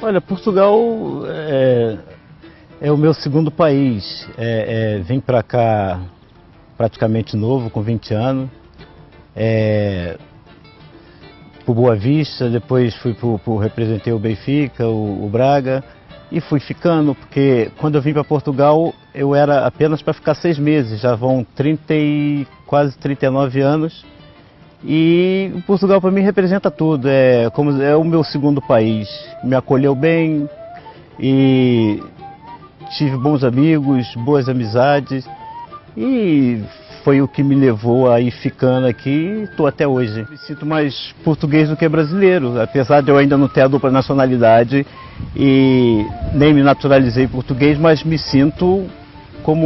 Olha, Portugal é o meu segundo país. Vim para cá praticamente novo, com 20 anos. Por Boa Vista, depois representei o Benfica, o Braga, e fui ficando, porque quando eu vim para Portugal eu era apenas para ficar 6 meses, já vão quase 39 anos. E Portugal para mim representa tudo, é o meu segundo país, me acolheu bem e tive bons amigos, boas amizades e foi o que me levou a ir ficando aqui e estou até hoje. Me sinto mais português do que brasileiro, apesar de eu ainda não ter a dupla nacionalidade e nem me naturalizei português, mas me sinto como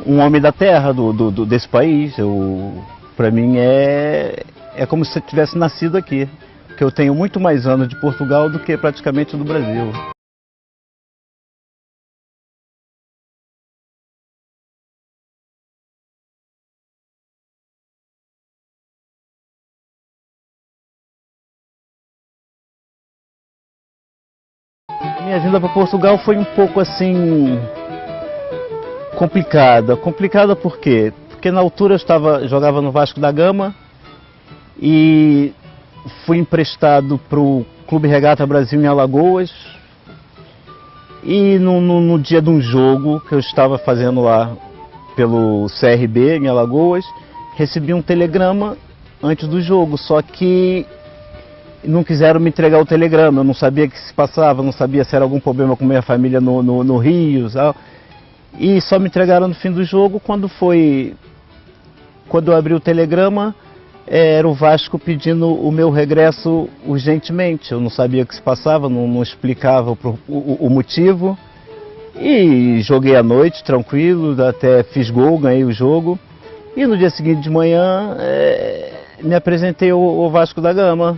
um homem da terra desse país. Para mim é como se eu tivesse nascido aqui, porque eu tenho muito mais anos de Portugal do que praticamente do Brasil. Minha vinda para Portugal foi um pouco assim complicada. Complicada por quê? Porque na altura eu jogava no Vasco da Gama e fui emprestado para o Clube Regata Brasil em Alagoas. E no dia de um jogo que eu estava fazendo lá pelo CRB em Alagoas, recebi um telegrama antes do jogo, só que não quiseram me entregar o telegrama, eu não sabia o que se passava, não sabia se era algum problema com minha família no Rio, tal. E só me entregaram no fim do jogo. Quando eu abri o telegrama, era o Vasco pedindo o meu regresso urgentemente. Eu não sabia o que se passava, não explicava o motivo. E joguei à noite, tranquilo, até fiz gol, ganhei o jogo. E no dia seguinte de manhã, me apresentei ao Vasco da Gama.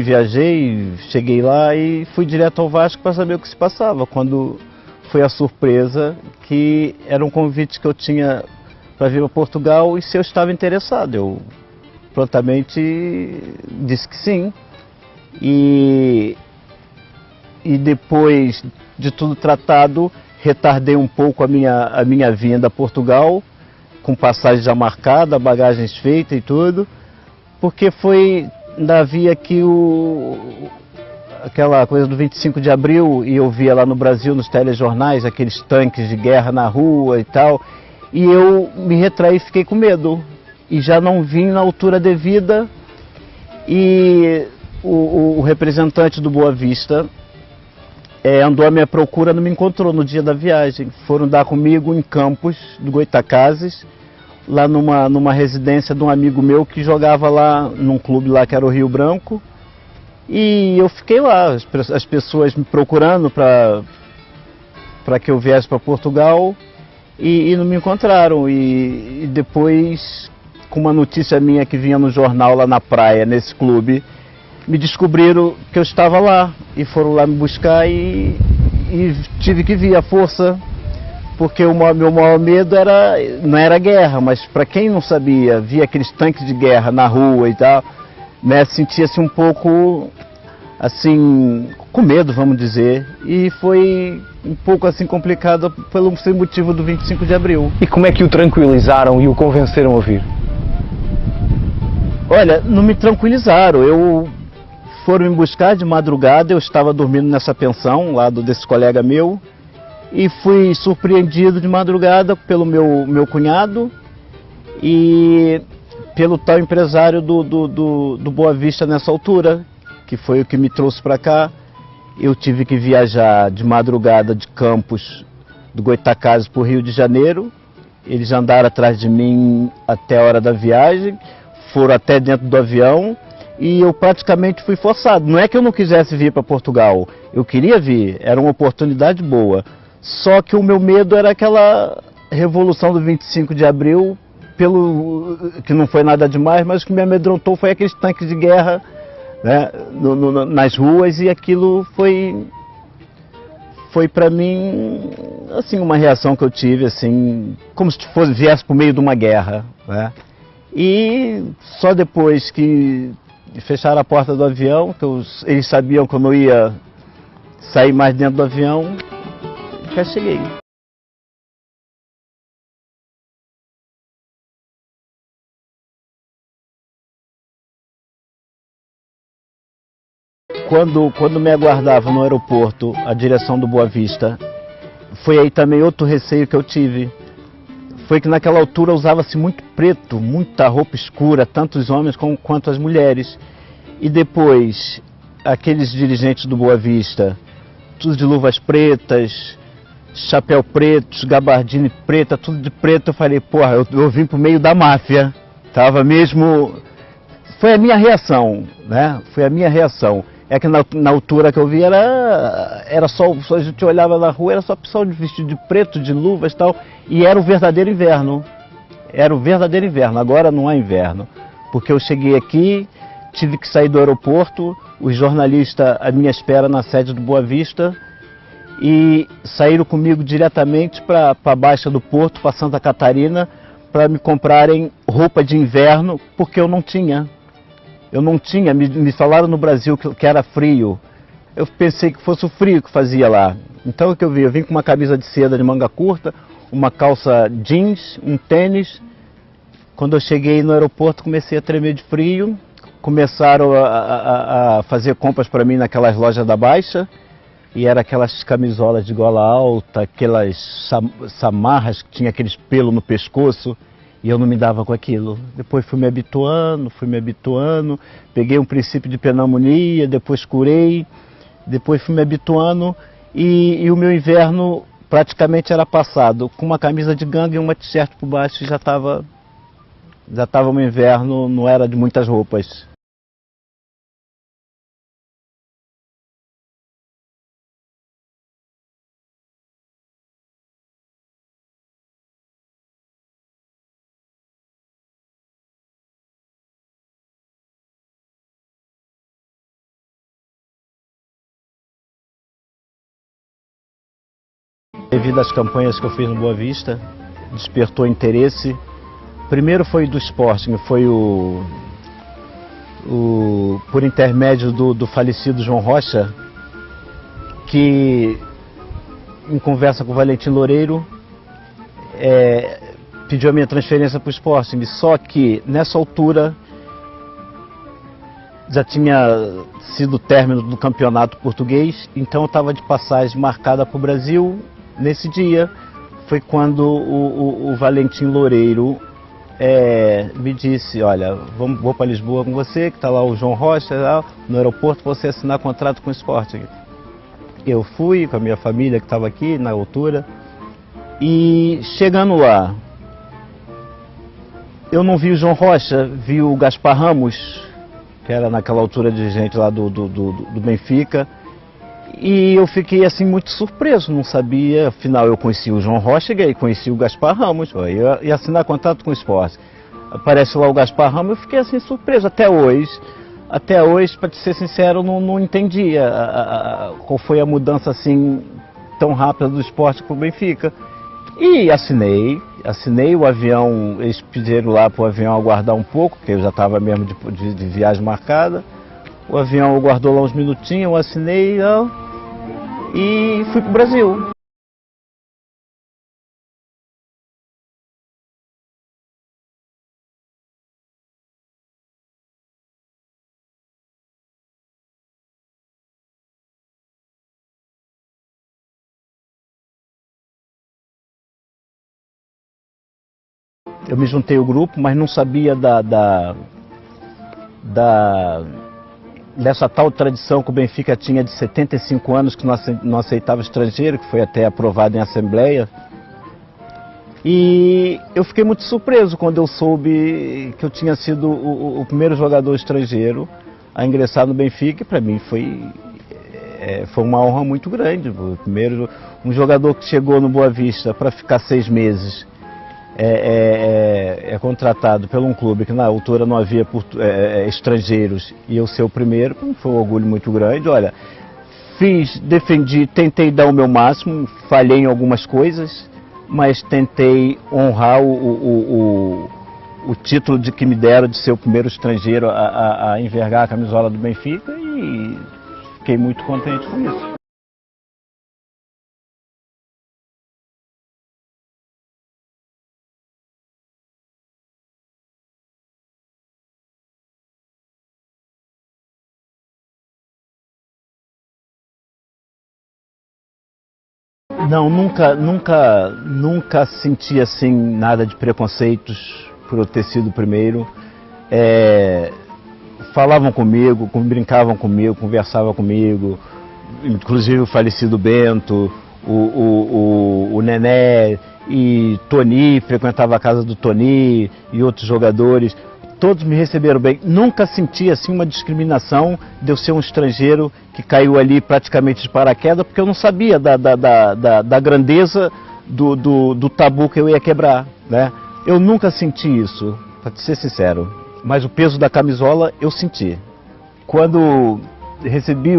Viajei, cheguei lá e fui direto ao Vasco para saber o que se passava. Quando foi a surpresa que era um convite que eu tinha para vir a Portugal e se eu estava interessado. Eu prontamente disse que sim. E depois de tudo tratado, retardei um pouco a minha vinda a Portugal, com passagem já marcada, bagagens feitas e tudo, porque ainda havia aqui aquela coisa do 25 de abril e eu via lá no Brasil, nos telejornais, aqueles tanques de guerra na rua e tal. E eu me retraí, fiquei com medo e já não vim na altura devida. E o representante do Boa Vista andou à minha procura, não me encontrou no dia da viagem. Foram dar comigo em Campos do Goytacazes, lá numa residência de um amigo meu que jogava lá num clube lá que era o Rio Branco. E eu fiquei lá, as pessoas me procurando para que eu viesse para Portugal e não me encontraram. E depois, com uma notícia minha que vinha no jornal lá na praia, nesse clube, me descobriram que eu estava lá e foram lá me buscar e tive que vir à força. Porque meu maior medo não era guerra, mas para quem não sabia, via aqueles tanques de guerra na rua e tal, né, sentia-se um pouco assim, com medo, vamos dizer, e foi um pouco assim complicado pelo motivo do 25 de abril. E como é que o tranquilizaram e o convenceram a vir? Olha, não me tranquilizaram, foram me buscar de madrugada, eu estava dormindo nessa pensão lá desse colega meu, e fui surpreendido de madrugada pelo meu cunhado e pelo tal empresário do Boa Vista nessa altura, que foi o que me trouxe para cá. Eu tive que viajar de madrugada de Campos do Goytacazes para o Rio de Janeiro. Eles andaram atrás de mim até a hora da viagem, foram até dentro do avião e eu praticamente fui forçado. Não é que eu não quisesse vir para Portugal, eu queria vir, era uma oportunidade boa. Só que o meu medo era aquela revolução do 25 de abril, que não foi nada demais, mas o que me amedrontou foi aqueles tanques de guerra, né, nas ruas, e aquilo foi para mim assim, uma reação que eu tive, assim, como se viesse por meio de uma guerra, né? E só depois que fecharam a porta do avião, que eles sabiam que eu não ia sair mais dentro do avião, e já cheguei. Quando me aguardava no aeroporto a direção do Boa Vista, foi aí também outro receio que eu tive. Foi que naquela altura usava-se muito preto, muita roupa escura, tanto os homens quanto as mulheres. E depois, aqueles dirigentes do Boa Vista, tudo de luvas pretas, chapéu preto, gabardine preta, tudo de preto. Eu falei, porra, eu vim pro meio da máfia. Tava mesmo... Foi a minha reação, né? Foi a minha reação. É que na altura que eu vi era só a gente olhava na rua, era só pessoal de vestido de preto, de luvas e tal, e era o verdadeiro inverno. Era o verdadeiro inverno, agora não há inverno. Porque eu cheguei aqui, tive que sair do aeroporto, os jornalistas à minha espera na sede do Boa Vista, e saíram comigo diretamente para a Baixa do Porto, para Santa Catarina, para me comprarem roupa de inverno, porque eu não tinha. Eu não tinha, me falaram no Brasil que era frio. Eu pensei que fosse o frio que fazia lá. Então o que eu vi? Eu vim com uma camisa de seda de manga curta, uma calça jeans, um tênis. Quando eu cheguei no aeroporto comecei a tremer de frio. Começaram a fazer compras para mim naquelas lojas da Baixa. E era aquelas camisolas de gola alta, aquelas samarras que tinha aqueles pelos no pescoço. E eu não me dava com aquilo. Depois fui me habituando, peguei um princípio de pneumonia, depois curei, depois fui me habituando e o meu inverno praticamente era passado. Com uma camisa de ganga e uma t-shirt por baixo já estava um inverno, não era de muitas roupas. Devido às campanhas que eu fiz no Boa Vista, despertou interesse. Primeiro foi do Sporting, foi por intermédio do falecido João Rocha, que em conversa com o Valentim Loureiro, pediu a minha transferência para o Sporting. Só que nessa altura já tinha sido o término do campeonato português, então eu estava de passagem marcada para o Brasil. Nesse dia foi quando o Valentim Loureiro me disse, olha, vou para Lisboa com você, que está lá o João Rocha, lá, no aeroporto, para você assinar contrato com o Sporting. Eu fui com a minha família que estava aqui na altura, e chegando lá, eu não vi o João Rocha, vi o Gaspar Ramos, que era naquela altura dirigente lá do Benfica. E eu fiquei assim muito surpreso, não sabia, afinal eu conheci o João Rocha e conheci o Gaspar Ramos, eu ia assinar contrato com o Sporting. Aparece lá o Gaspar Ramos, eu fiquei assim surpreso, até hoje, para te ser sincero, não entendi qual foi a mudança assim tão rápida do Sporting para o Benfica. E assinei o avião, eles pediram lá para o avião aguardar um pouco, porque eu já estava mesmo de viagem marcada. O avião aguardou lá uns minutinhos, eu assinei e fui para o Brasil. Eu me juntei ao grupo, mas não sabia dessa tal tradição que o Benfica tinha de 75 anos, que não aceitava estrangeiro, que foi até aprovado em assembleia. E eu fiquei muito surpreso quando eu soube que eu tinha sido o primeiro jogador estrangeiro a ingressar no Benfica, e para mim foi uma honra muito grande. O primeiro, um jogador que chegou no Boa Vista para ficar 6 meses, contratado por um clube que na altura não havia estrangeiros, e eu ser o primeiro, foi um orgulho muito grande. Olha, defendi, tentei dar o meu máximo, falhei em algumas coisas, mas tentei honrar o o título de que me deram de ser o primeiro estrangeiro a envergar a camisola do Benfica e fiquei muito contente com isso. Não, nunca senti assim nada de preconceitos por eu ter sido o primeiro. Falavam comigo, brincavam comigo, conversavam comigo, inclusive o falecido Bento, o Nené e Tony, frequentava a casa do Tony e outros jogadores. Todos me receberam bem. Nunca senti assim uma discriminação de eu ser um estrangeiro que caiu ali praticamente de paraquedas, porque eu não sabia da grandeza do tabu que eu ia quebrar, né? Eu nunca senti isso, para ser sincero. Mas o peso da camisola eu senti. Quando recebi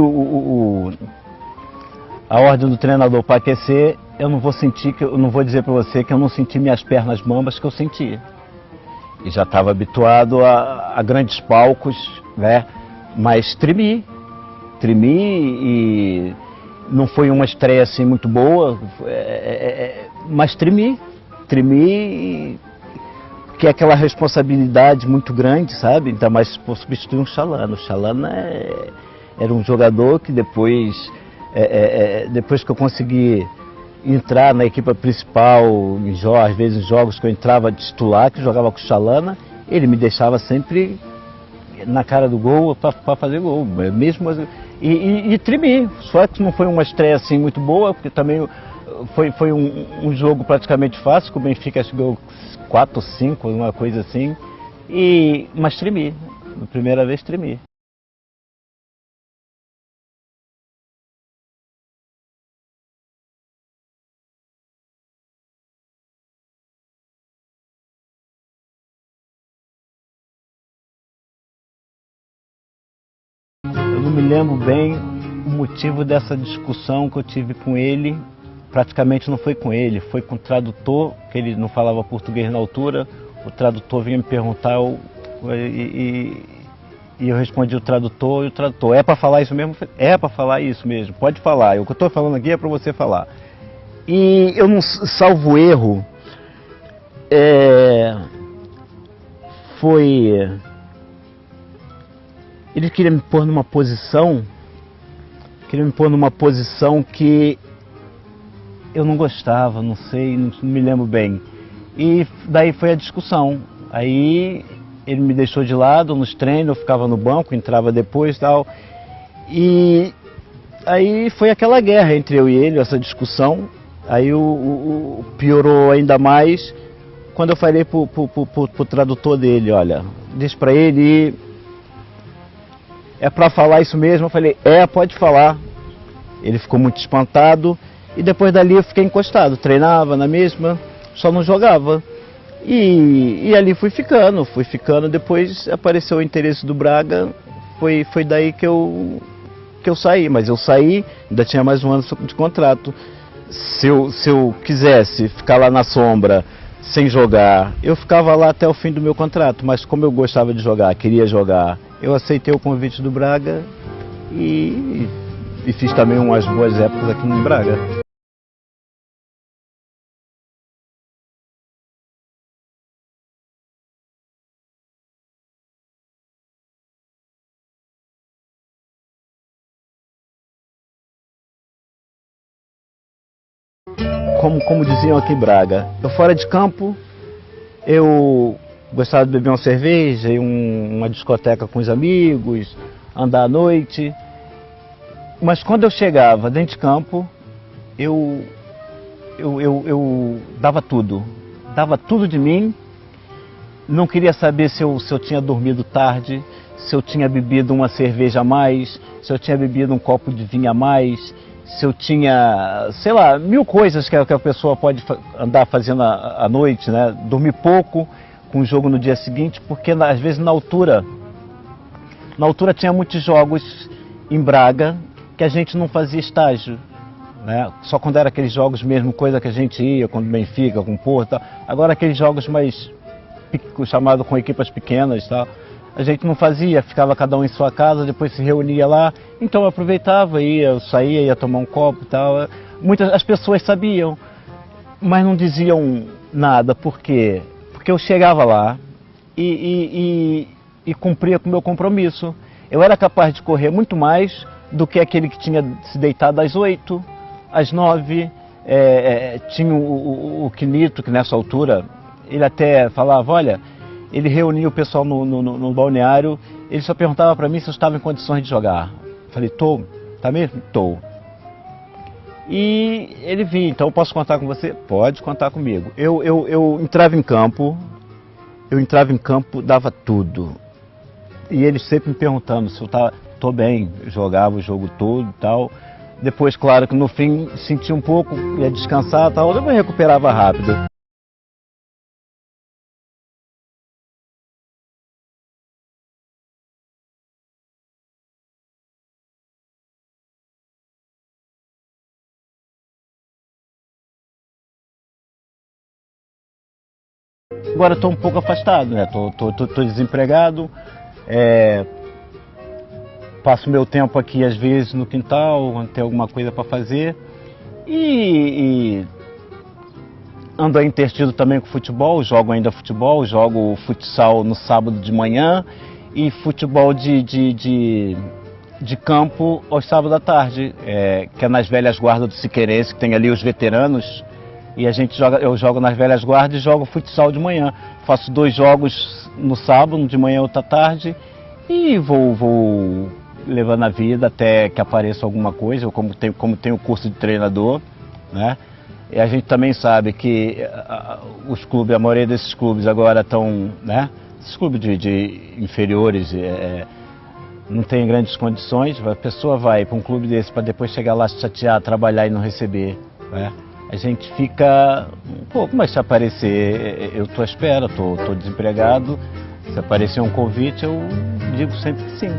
a ordem do treinador para aquecer, eu não vou dizer para você que eu não senti minhas pernas bambas, que eu senti. E já estava habituado a grandes palcos, né? Mas tremi e não foi uma estreia assim muito boa, mas tremi, que é aquela responsabilidade muito grande, sabe? Ainda mais por substituir um Chalana. O Chalana era um jogador que depois que eu consegui entrar na equipe principal, às vezes em jogos que eu entrava de titular, que jogava com o Chalana, ele me deixava sempre na cara do gol para fazer gol, mesmo e tremi. Só que não foi uma estreia assim muito boa, porque também foi um jogo praticamente fácil, que o Benfica chegou 4 ou 5, uma coisa assim, mas tremi, na primeira vez tremi. Eu não me lembro bem o motivo dessa discussão que eu tive com ele. Praticamente não foi com ele, foi com o tradutor, que ele não falava português na altura. O tradutor vinha me perguntar e eu respondi o tradutor, e o tradutor: é para falar isso mesmo? É para falar isso mesmo, pode falar. O que eu estou falando aqui é para você falar. E eu não salvo erro, ele queria me pôr numa posição, que eu não gostava, não sei, não me lembro bem. E daí foi a discussão. Aí ele me deixou de lado nos treinos, eu ficava no banco, entrava depois e tal. E aí foi aquela guerra entre eu e ele, essa discussão. Aí piorou ainda mais quando eu falei pro tradutor dele: olha, diz pra ele, é pra falar isso mesmo? Eu falei: pode falar. Ele ficou muito espantado e depois dali eu fiquei encostado, treinava na mesma, só não jogava. E ali fui ficando, depois apareceu o interesse do Braga, foi daí que eu saí, mas eu saí, ainda tinha mais um ano de contrato. Se eu quisesse ficar lá na sombra sem jogar, eu ficava lá até o fim do meu contrato, mas como eu gostava de jogar, queria jogar, eu aceitei o convite do Braga e fiz também umas boas épocas aqui no Braga. Como diziam aqui em Braga, eu fora de campo, eu gostava de beber uma cerveja, ir uma discoteca com os amigos, andar à noite. Mas quando eu chegava dentro de campo, eu dava tudo de mim. Não queria saber se eu tinha dormido tarde, se eu tinha bebido uma cerveja a mais, se eu tinha bebido um copo de vinho a mais, se eu tinha, sei lá, mil coisas que a pessoa pode andar fazendo à noite, né? Dormir pouco, com o jogo no dia seguinte, porque às vezes na altura tinha muitos jogos em Braga que a gente não fazia estágio, né? Só quando era aqueles jogos mesmo, coisa que a gente ia, com o Benfica, com o Porto, agora aqueles jogos mais chamado com equipas pequenas, tá? A gente não fazia, ficava cada um em sua casa, depois se reunia lá. Então eu aproveitava, eu saía, ia tomar um copo e tal. As pessoas sabiam, mas não diziam nada. Por quê? Porque eu chegava lá e cumpria com o meu compromisso. Eu era capaz de correr muito mais do que aquele que tinha se deitado às 8, às 9. Tinha o Quinito, que nessa altura, ele até falava, olha, ele reunia o pessoal no balneário, ele só perguntava para mim se eu estava em condições de jogar. Falei, tô, tá mesmo? Tô. E ele vinha, então posso contar com você? Pode contar comigo. Eu entrava em campo, dava tudo. E ele sempre me perguntando se eu tô bem, jogava o jogo todo e tal. Depois, claro que no fim sentia um pouco, ia descansar e tal, depois recuperava rápido. Agora estou um pouco afastado, né? Tô desempregado, passo meu tempo aqui às vezes no quintal, quando tem alguma coisa para fazer e ando aí intertido também com futebol, jogo ainda futebol, jogo futsal no sábado de manhã e futebol de campo aos sábados à tarde, que é nas velhas guardas do Siqueirense, que tem ali os veteranos. E eu jogo nas velhas guardas e jogo futsal de manhã. Faço 2 jogos no sábado, um de manhã e outro à tarde. E vou levando a vida até que apareça alguma coisa, como tem o curso de treinador, né? E a gente também sabe que os clubes, a maioria desses clubes agora estão, né? Esses clubes de inferiores não tem grandes condições. A pessoa vai para um clube desse para depois chegar lá, se chatear, trabalhar e não receber, né? A gente fica um pouco, mas se aparecer, eu estou à espera, estou desempregado. Se aparecer um convite, eu digo sempre que sim.